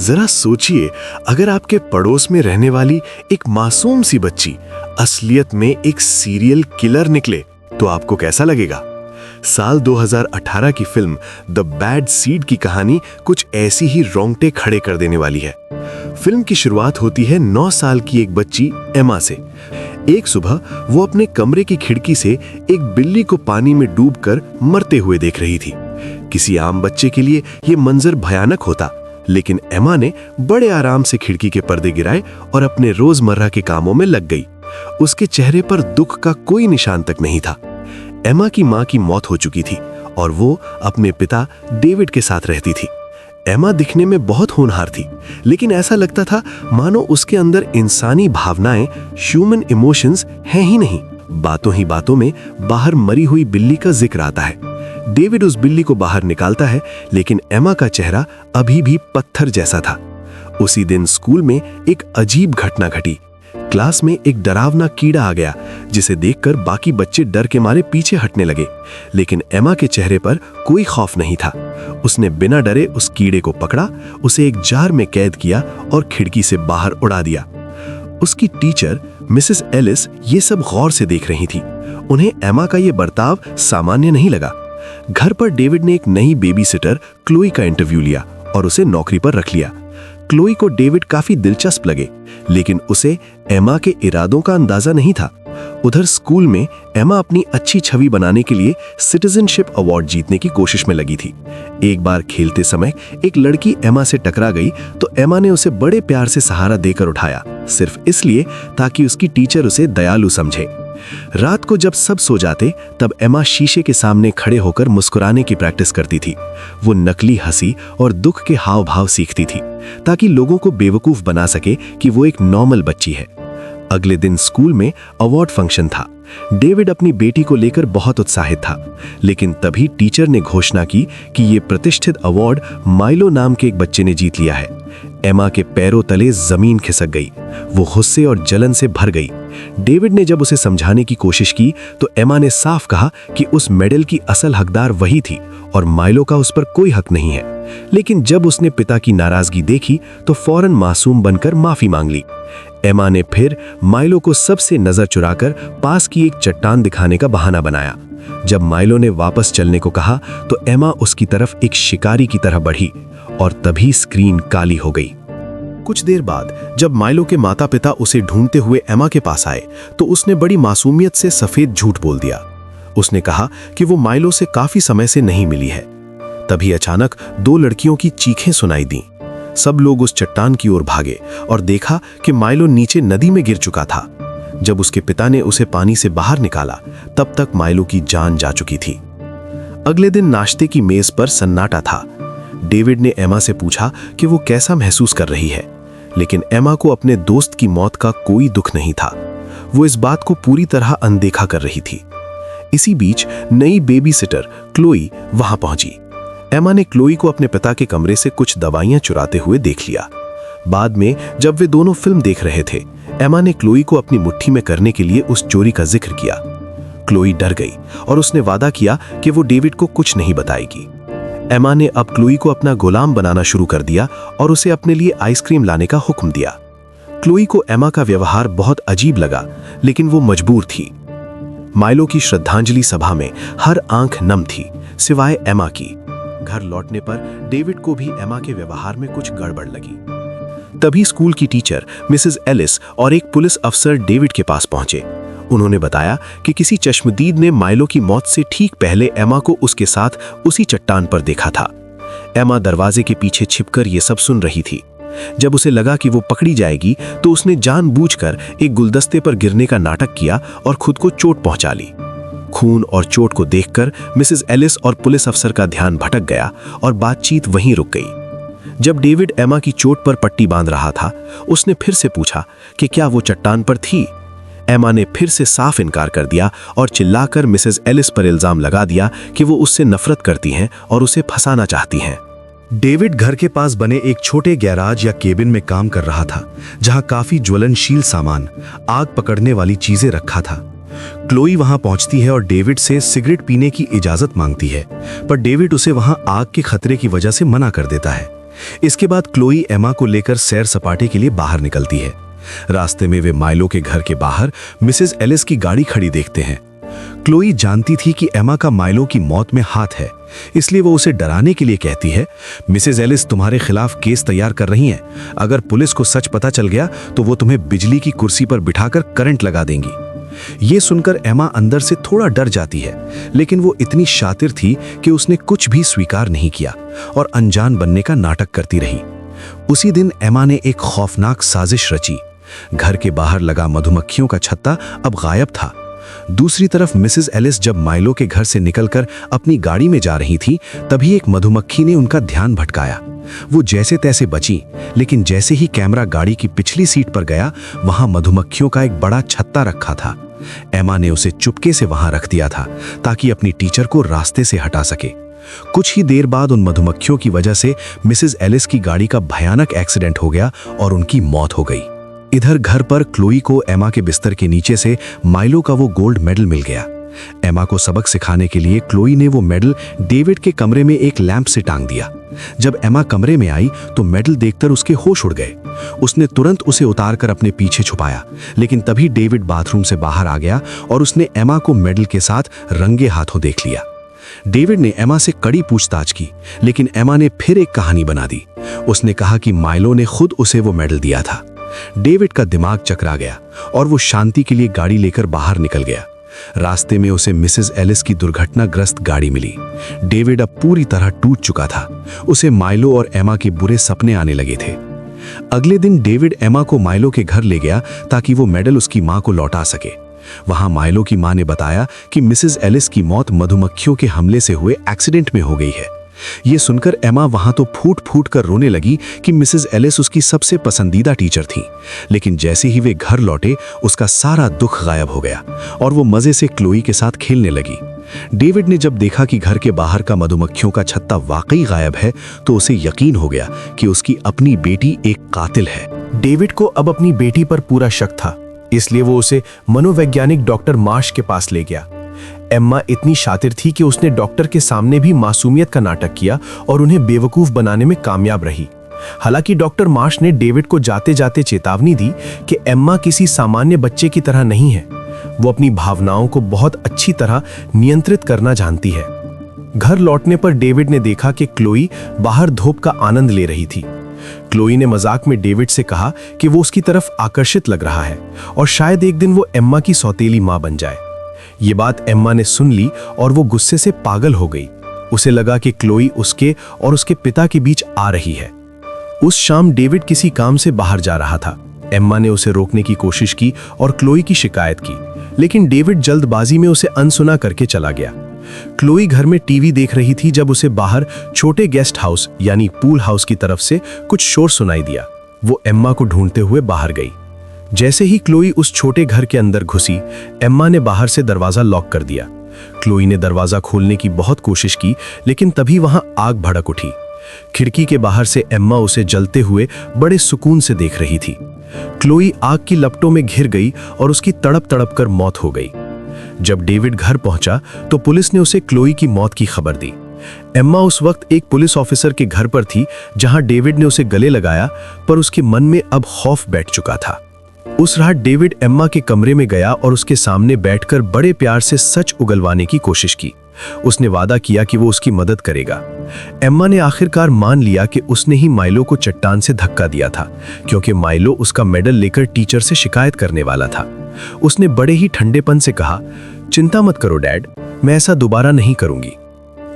जरा सोचिए, अगर आपके पड़ोस में रहने वाली एक मासूम सी बच्ची असलियत में एक सीरियल किलर निकले तो आपको कैसा लगेगा? साल 2018 की फिल्म द बैड सीड की कहानी कुछ ऐसी ही रोंगटे खड़े कर देने वाली है। फिल्म की शुरुआत होती है 9 साल की एक बच्ची एमा से। एक सुबह वो अपने कमरे की खिड़की से एक बिल्ली को पानी में डूबकर मरते हुए देख रही थी। किसी आम बच्चे के लिए ये मंजर भयानक होता, लेकिन एमा ने बड़े आराम से खिड़की के पर्दे गिराए और अपने रोजमर्रा के कामों में लग गई। उसके चेहरे पर दुख का कोई निशान तक नहीं था। एमा की मां की मौत हो चुकी थी और वो अपने पिता डेविड के साथ रहती थी। एमा दिखने में बहुत होनहार थी, लेकिन ऐसा लगता था मानो उसके अंदर इंसानी भावनाएं, ह्यूमन इमोशंस हैं ही नहीं। बातों ही बातों में बाहर मरी हुई बिल्ली का जिक्र आता है। डेविड उस बिल्ली को बाहर निकालता है, लेकिन एमा का चेहरा अभी भी पत्थर जैसा था। उसी दिन स्कूल में एक अजीब घटना घटी। क्लास में एक डरावना कीड़ा आ गया, जिसे देखकर बाकी बच्चे डर के मारे पीछे हटने लगे, लेकिन एमा के चेहरे पर कोई खौफ नहीं था। उसने बिना डरे उस कीड़े को पकड़ा, उसे एक जार में कैद किया और खिड़की से बाहर उड़ा दिया। उसकी टीचर मिसेस एलिस ये सब गौर से देख रही थी। उन्हें एमा का ये बर्ताव सामान्य नहीं लगा। घर पर डेविड ने एक नई बेबी सिटर क्लोई का इंटरव्यू लिया और उसे नौकरी पर रख लिया। क्लोई को डेविड काफी दिलचस्प लगे, लेकिन उसे एमा के इरादों का अंदाजा नहीं था। उधर स्कूल में एमा अपनी अच्छी छवि बनाने के लिए सिटीजनशिप अवार्ड जीतने की कोशिश में लगी थी। एक बार खेलते समय एक लड़की एमा से टकरा गई तो एमा ने उसे बड़े प्यार से सहारा देकर उठाया, सिर्फ इसलिए ताकि उसकी टीचर उसे दयालु समझे। रात को जब सब सो जाते तब एमा शीशे के सामने खड़े होकर मुस्कुराने की प्रैक्टिस करती थी। वो नकली हंसी और दुख के हाव भाव सीखती थी ताकि लोगों को बेवकूफ बना सके कि वो एक नॉर्मल बच्ची है। अगले दिन स्कूल में अवार्ड फंक्शन था। डेविड अपनी बेटी को लेकर बहुत उत्साहित था, लेकिन तभी टीचर ने घोषणा की कि ये प्रतिष्ठित अवार्ड माइलो नाम के एक बच्चे ने जीत लिया है। एमा के पैरों तले जमीन खिसक गई। वो गुस्से और जलन से भर गई। डेविड ने जब उसे समझाने की कोशिश की तो एमा ने साफ कहा कि उस मेडल की असल हकदार वही थी और माइलो का उस पर कोई हक नहीं है। लेकिन जब उसने पिता की नाराजगी देखी तो फौरन मासूम बनकर माफी मांग ली। एमा ने फिर माइलो को सबसे नजर चुराकर पास की एक चट्टान दिखाने का बहाना बनाया। जब माइलो ने वापस चलने को कहा तो एमा उसकी तरफ एक शिकारी की तरह बढ़ी और तभी स्क्रीन काली हो गई। कुछ देर बाद जब माइलो के माता पिता उसे ढूंढते हुए एमा के पास आए तो उसने बड़ी मासूमियत से सफेद झूठ बोल दिया। उसने कहा कि वो माइलो से काफी समय से नहीं मिली है। तभी अचानक 2 लड़कियों की चीखें सुनाई दी। सब लोग उस चट्टान की ओर भागे और देखा कि माइलो नीचे नदी में गिर चुका था। जब उसके पिता ने उसे पानी से बाहर निकाला तब तक माइलो की जान जा चुकी थी। अगले दिन नाश्ते की मेज पर सन्नाटा था। डेविड ने एमा से पूछा कि वो कैसा महसूस कर रही है, लेकिन एमा को अपने दोस्त की मौत का कोई दुख नहीं था। वो इस बात को पूरी तरह अनदेखा कर रही थी। इसी बीच नई बेबी सिटर क्लोई वहां पहुंची। एमा ने क्लोई को अपने पिता के कमरे से कुछ दवाइयां चुराते हुए देख लिया। बाद में जब वे दोनों फिल्म देख रहे थे, एमा ने क्लोई को अपनी मुट्ठी में करने के लिए उस चोरी का जिक्र किया। क्लोई डर गई और उसने वादा किया कि वो डेविड को कुछ नहीं बताएगी। एमा ने अब क्लोई को अपना गुलाम बनाना शुरू कर दिया और उसे अपने लिए आइसक्रीम लाने का हुक्म दिया। क्लोई को एमा का व्यवहार बहुत अजीब लगा, लेकिन वो मजबूर थी। माइलो की श्रद्धांजलि सभा में हर आंख नम थी सिवाय एमा की। घर लौटने पर डेविड को भी एमा के व्यवहार में कुछ गड़बड़ लगी। तभी स्कूल की टीचर मिसेस एलिस और एक पुलिस अफसर डेविड के पास पहुंचे। उन्होंने बताया कि किसी चश्मदीद ने माइलो की मौत से ठीक पहले एमा को उसके साथ उसी चट्टान पर देखा था। एमा दरवाजे के पीछे छिपकर ये सब सुन रही थी। जब उसे लगा कि वो पकड़ी जाएगी तो उसने जानबूझकर एक गुलदस्ते पर गिरने का नाटक किया और खुद को चोट पहुंचा ली। खून और चोट को देखकर मिसेस एलिस और पुलिस अफसर का ध्यान भटक गया और बातचीत वहीं रुक गई। जब डेविड एमा की चोट पर पट्टी बांध रहा था, उसने फिर से पूछा कि क्या वो चट्टान पर थी। एमा ने फिर से साफ इनकार कर दिया और चिल्लाकर मिसेस एलिस पर इल्जाम लगा दिया कि वो उससे नफरत करती हैं और उसे फंसाना चाहती हैं। डेविड घर के पास बने एक छोटे गैराज या केबिन में काम कर रहा था, जहां काफी ज्वलनशील सामान, आग पकड़ने वाली चीजें रखा था। क्लोई वहां पहुंचती है और डेविड से सिगरेट पीने की इजाजत मांगती है, पर डेविड उसे वहां आग के खतरे की वजह से मना कर देता है। इसके बाद क्लोई एमा को लेकर सैर सपाटे के लिए बाहर निकलती है। रास्ते में वे माइलो के घर के बाहर मिसेस एलिस की गाड़ी खड़ी देखते हैं। क्लोई जानती थी कि एमा का माइलो की मौत में हाथ है, इसलिए वो उसे डराने के लिए कहती है, मिसेस एलिस तुम्हारे खिलाफ केस तैयार कर रही हैं। अगर पुलिस को सच पता चल गया तो वो तुम्हें बिजली की कुर्सी पर बिठाकर करंट लगा देंगी। ये सुनकर एमा अंदर से थोड़ा डर जाती है, लेकिन वो इतनी शातिर थी कि उसने कुछ भी स्वीकार नहीं किया और अनजान बनने का नाटक करती रही। उसी दिन एमा ने एक खौफनाक साजिश रची। घर के बाहर लगा मधुमक्खियों का छत्ता अब गायब था। दूसरी तरफ मिसेस एलिस जब माइलो के घर से निकलकर अपनी गाड़ी में जा रही थी, तभी एक मधुमक्खी ने उनका ध्यान भटकाया। वो जैसे तैसे बची, लेकिन जैसे ही कैमरा गाड़ी की पिछली सीट पर गया, वहां मधुमक्खियों का एक बड़ा छत्ता रखा था। एमा ने उसे चुपके से वहां रख दिया था ताकि अपनी टीचर को रास्ते से हटा सके। कुछ ही देर बाद उन मधुमक्खियों की वजह से मिसेस एलिस की गाड़ी का भयानक एक्सीडेंट हो गया और उनकी मौत हो गई। इधर घर पर क्लोई को एमा के बिस्तर के नीचे से माइलो का वो गोल्ड मेडल मिल गया। एमा को सबक सिखाने के लिए क्लोई ने वो मेडल डेविड के कमरे में एक लैंप से टांग दिया। जब एमा कमरे में आई तो मेडल देखकर उसके होश उड़ गए। उसने तुरंत उसे उतारकर अपने पीछे छुपाया, लेकिन तभी डेविड बाथरूम से बाहर आ गया और उसने एमा को मेडल के साथ रंगे हाथों देख लिया। डेविड ने एमा से कड़ी पूछताछ की, लेकिन एमा ने फिर एक कहानी बना दी। उसने कहा कि माइलो ने खुद उसे वो मेडल दिया था। डेविड का दिमाग चकरा गया और वो शांति के लिए गाड़ी लेकर बाहर निकल गया। रास्ते में उसे मिसेस एलिस की दुर्घटनाग्रस्त गाड़ी मिली। डेविड अब पूरी तरह टूट चुका था। उसे माइलो और एमा के बुरे सपने आने लगे थे। अगले दिन डेविड एमा को माइलो के घर ले गया ताकि वो मेडल उसकी मां को लौटा सके। वहां माइलो की मां ने बताया कि मिसेस एलिस की मौत मधुमक्खियों के हमले से हुए एक्सीडेंट में हो गई है। ये सुनकर एमा वहां तो फूट फूट कर रोने लगी कि मिसेस एलिस उसकी सबसे पसंदीदा टीचर थी, लेकिन जैसे ही वे घर लौटे उसका सारा दुख गायब हो गया और वो मजे से क्लोई के साथ खेलने लगी। डेविड ने जब देखा कि घर के बाहर का मधुमक्खियों का छत्ता वाकई गायब है तो उसे यकीन हो गया कि उसकी अपनी बेटी एक कातिल है। डेविड को अब अपनी बेटी पर पूरा शक था, इसलिए वो उसे मनोवैज्ञानिक डॉक्टर मार्श के पास ले गया। एम्मा इतनी शातिर थी कि उसने डॉक्टर के सामने भी मासूमियत का नाटक किया और उन्हें बेवकूफ बनाने में कामयाब रही। हालांकि डॉक्टर मार्श ने डेविड को जाते जाते चेतावनी दी कि एम्मा किसी सामान्य बच्चे की तरह नहीं है। वो अपनी भावनाओं को बहुत अच्छी तरह नियंत्रित करना जानती है। घर लौटने पर डेविड ने देखा कि क्लोई बाहर धूप का आनंद ले रही थी। क्लोई ने मजाक में डेविड से कहा कि वो उसकी तरफ आकर्षित लग रहा है और शायद एक दिन वो एम्मा की सौतेली मां बन जाए। ये बात एम्मा ने सुन ली और वो गुस्से से पागल हो गई। उसे लगा कि क्लोई उसके और उसके पिता के बीच आ रही है। उस शाम डेविड किसी काम से बाहर जा रहा था। एम्मा ने उसे रोकने की कोशिश की और क्लोई की शिकायत की, लेकिन डेविड जल्दबाजी में उसे अनसुना करके चला गया। क्लोई घर में टीवी देख रही थी जब उसे बाहर छोटे गेस्ट हाउस यानी पूल हाउस की तरफ से कुछ शोर सुनाई दिया। वो एम्मा को ढूंढते हुए बाहर गई। जैसे ही क्लोई उस छोटे घर के अंदर घुसी, एम्मा ने बाहर से दरवाजा लॉक कर दिया। क्लोई ने दरवाजा खोलने की बहुत कोशिश की, लेकिन तभी वहां आग भड़क उठी। खिड़की के बाहर से एम्मा उसे जलते हुए बड़े सुकून से देख रही थी। क्लोई आग की लपटों में घिर गई और उसकी तड़प तड़प कर मौत हो गई। जब डेविड घर पहुंचा तो पुलिस ने उसे क्लोई की मौत की खबर दी। एम्मा उस वक्त एक पुलिस ऑफिसर के घर पर थी जहां डेविड ने उसे गले लगाया, पर उसके मन में अब खौफ बैठ चुका था। उस रात डेविड एम्मा के कमरे में गया और उसके सामने बैठकर बड़े प्यार से सच उगलवाने की कोशिश की। उसने वादा किया कि वो उसकी मदद करेगा। एम्मा ने आखिरकार मान लिया कि उसने ही माइलो को चट्टान से धक्का दिया था, क्योंकि माइलो उसका मेडल लेकर टीचर से शिकायत करने वाला था। उसने बड़े ही ठंडेपन से कहा, चिंता मत करो डैड, मैं ऐसा दोबारा नहीं करूंगी।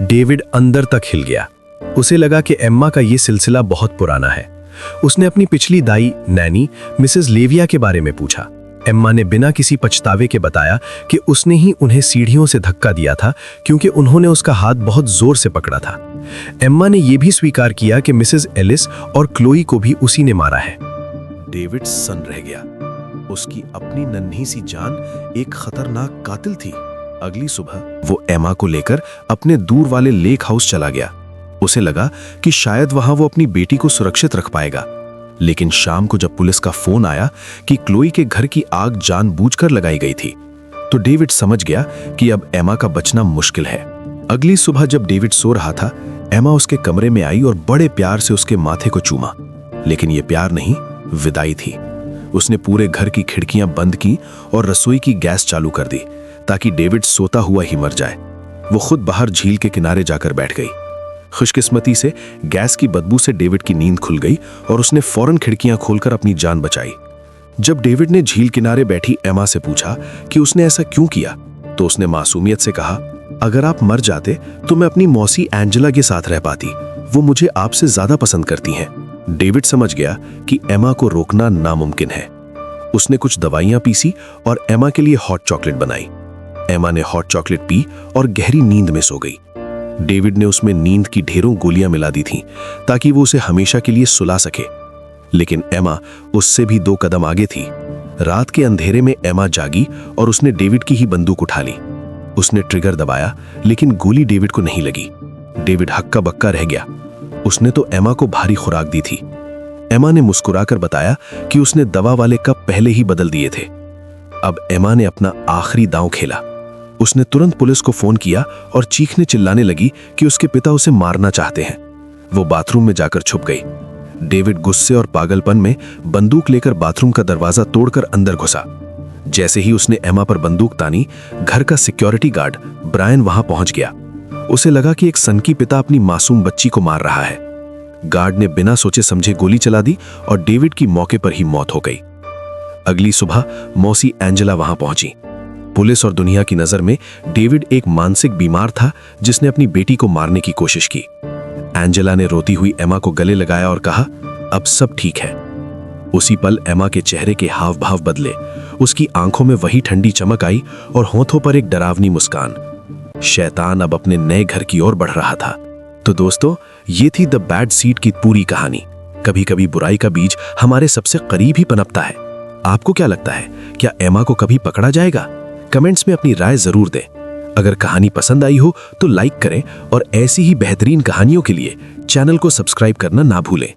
डेविड अंदर तक हिल गया। उसे लगा कि एम्मा का ये सिलसिला बहुत पुराना है। उसने अपनी पिछली दाई नैनी मिसेस लेविया के बारे में पूछा। एम्मा ने बिना किसी पछतावे के बताया कि उसने ही उन्हें सीढ़ियों से धक्का दिया था, क्योंकि उन्होंने उसका हाथ बहुत जोर से पकड़ा था। एम्मा ने यह भी स्वीकार किया कि मिसेस एलिस और क्लोई को भी उसी ने मारा है। डेविड सन्न रह गया। उसकी अपनी नन्ही सी जान एक खतरनाक कातिल थी। अगली सुबह वो एम्मा को लेकर अपने दूर वाले लेक हाउस चला गया। उसे लगा कि शायद वहां वो अपनी बेटी को सुरक्षित रख पाएगा। लेकिन शाम को जब पुलिस का फोन आया कि क्लोई के घर की आग जानबूझकर लगाई गई थी, तो डेविड समझ गया कि अब एम्मा का बचना मुश्किल है। अगली सुबह जब डेविड सो रहा था, एमा उसके कमरे में आई और बड़े प्यार से उसके माथे को चूमा, लेकिन यह प्यार नहीं, विदाई थी। उसने पूरे घर की खिड़कियां बंद की और रसोई की गैस चालू कर दी ताकि डेविड सोता हुआ ही मर जाए। वो खुद बाहर झील के किनारे जाकर बैठ गई। खुशकिस्मती से गैस की बदबू से डेविड की नींद खुल गई और उसने फौरन खिड़कियां खोलकर अपनी जान बचाई। जब डेविड ने झील किनारे बैठी एमा से पूछा कि उसने ऐसा क्यों किया, तो उसने मासूमियत से कहा, अगर आप मर जाते तो मैं अपनी मौसी एंजेला के साथ रह पाती, वो मुझे आपसे ज्यादा पसंद करती हैं। डेविड समझ गया कि एमा को रोकना नामुमकिन है। उसने कुछ दवाइयां पीसी और एमा के लिए हॉट चॉकलेट बनाई। एमा ने हॉट चॉकलेट पी और गहरी नींद में सो गई। डेविड ने उसमें नींद की ढेरों गोलियां मिला दी थीं ताकि वो उसे हमेशा के लिए सुला सके, लेकिन एमा उससे भी 2 कदम आगे थी। रात के अंधेरे में एमा जागी और उसने डेविड की ही बंदूक उठा ली। उसने ट्रिगर दबाया, लेकिन गोली डेविड को नहीं लगी। डेविड हक्का बक्का रह गया। उसने तो एमा को भारी खुराक दी थी। एमा ने मुस्कुराकर बताया कि उसने दवा वाले कप पहले ही बदल दिए थे। अब एमा ने अपना आखिरी दांव खेला। उसने तुरंत पुलिस को फोन किया और चीखने चिल्लाने लगी कि उसके पिता उसे मारना चाहते हैं। वो बाथरूम में जाकर छुप गई। डेविड गुस्से और पागलपन में बंदूक लेकर बाथरूम का दरवाजा तोड़कर अंदर घुसा। जैसे ही उसने एमा पर बंदूक तानी, घर का सिक्योरिटी गार्ड ब्रायन वहां पहुंच गया। उसे लगा कि एक सनकी पिता अपनी मासूम बच्ची को मार रहा है। गार्ड ने बिना सोचे समझे गोली चला दी और डेविड की मौके पर ही मौत हो गई। अगली सुबह मौसी एंजेला वहां पहुंची। पुलिस और दुनिया की नजर में डेविड एक मानसिक बीमार था जिसने अपनी बेटी को मारने की कोशिश की। एंजेला ने रोती हुई एमा को गले लगाया और कहा, अब सब ठीक है। उसी पल एमा के चेहरे के हाव भाव बदले। उसकी आंखों में वही ठंडी चमक आई और होठों पर एक डरावनी मुस्कान। शैतान अब अपने नए घर की ओर बढ़ रहा था। तो दोस्तों, ये थी द बैड सीड की पूरी कहानी। कभी कभी बुराई का बीज हमारे सबसे करीब ही पनपता है। आपको क्या लगता है, क्या एमा को कभी पकड़ा जाएगा? कमेंट्स में अपनी राय जरूर दें। अगर कहानी पसंद आई हो तो लाइक करें और ऐसी ही बेहतरीन कहानियों के लिए चैनल को सब्सक्राइब करना ना भूलें।